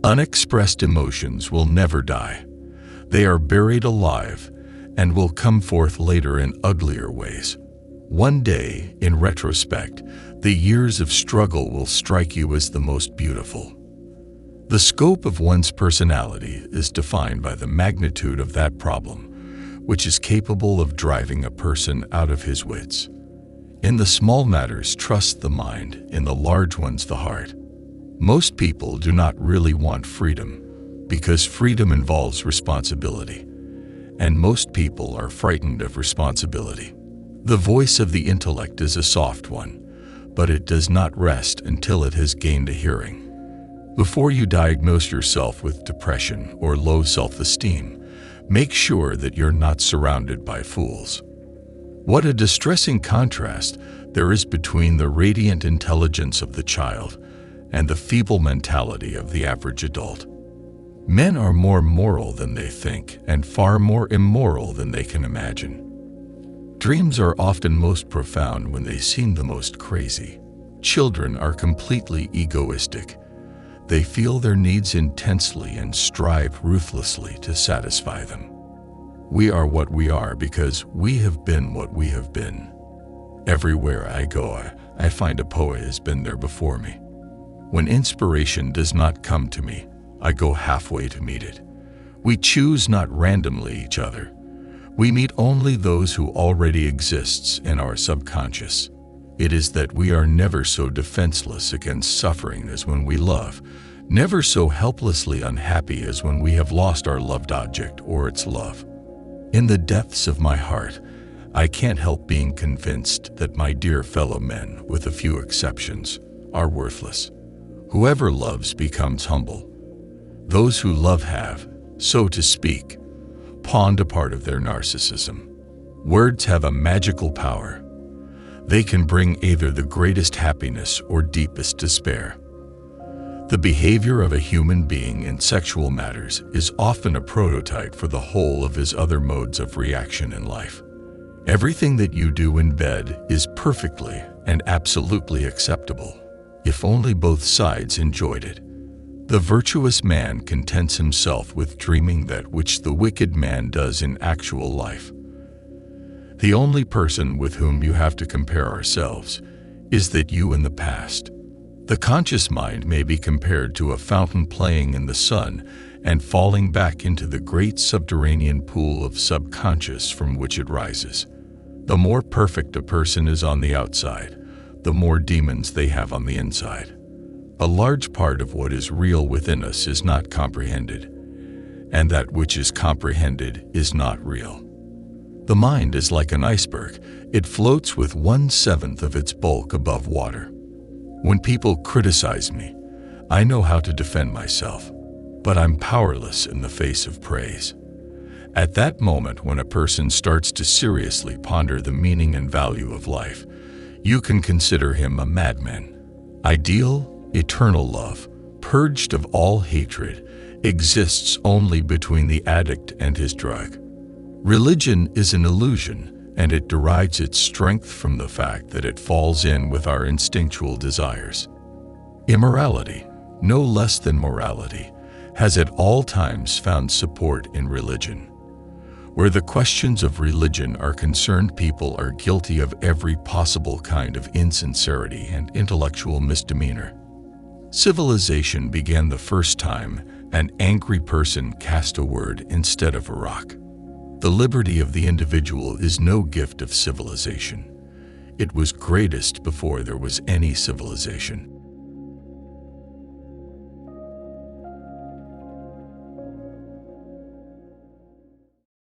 Unexpressed emotions will never die. They are buried alive and will come forth later in uglier ways. One day, in retrospect, the years of struggle will strike you as the most beautiful. The scope of one's personality is defined by the magnitude of that problem, which is capable of driving a person out of his wits. In the small matters, trust the mind, in the large ones, the heart. Most people do not really want freedom, because freedom involves responsibility, and most people are frightened of responsibility. The voice of the intellect is a soft one, but it does not rest until it has gained a hearing. Before you diagnose yourself with depression or low self-esteem, make sure that you're not surrounded by fools. What a distressing contrast there is between the radiant intelligence of the child and the feeble mentality of the average adult. Men are more moral than they think and far more immoral than they can imagine. Dreams are often most profound when they seem the most crazy. Children are completely egoistic. They feel their needs intensely and strive ruthlessly to satisfy them. We are what we are because we have been what we have been. Everywhere I go, I find a poet has been there before me. When inspiration does not come to me, I go halfway to meet it. We choose not randomly each other. We meet only those who already exists in our subconscious. It is that we are never so defenseless against suffering as when we love, never so helplessly unhappy as when we have lost our loved object or its love. In the depths of my heart, I can't help being convinced that my dear fellow men, with a few exceptions, are worthless. Whoever loves becomes humble. Those who love have, so to speak, pawned a part of their narcissism. Words have a magical power. They can bring either the greatest happiness or deepest despair. The behavior of a human being in sexual matters is often a prototype for the whole of his other modes of reaction in life. Everything that you do in bed is perfectly and absolutely acceptable, if only both sides enjoyed it. The virtuous man contents himself with dreaming that which the wicked man does in actual life. The only person with whom you have to compare ourselves is that you in the past. The conscious mind may be compared to a fountain playing in the sun and falling back into the great subterranean pool of subconscious from which it rises. The more perfect a person is on the outside, the more demons they have on the inside. A large part of what is real within us is not comprehended, and that which is comprehended is not real. The mind is like an iceberg. It floats with 1/7 of its bulk above water. When people criticize me, I know how to defend myself, but I'm powerless in the face of praise. At that moment, when a person starts to seriously ponder the meaning and value of life, you can consider him a madman. Ideal, eternal love, purged of all hatred, exists only between the addict and his drug. Religion is an illusion, and it derives its strength from the fact that it falls in with our instinctual desires. Immorality, no less than morality, has at all times found support in religion. Where the questions of religion are concerned, people are guilty of every possible kind of insincerity and intellectual misdemeanor. Civilization began the first time an angry person cast a word instead of a rock. The liberty of the individual is no gift of civilization. It was greatest before there was any civilization.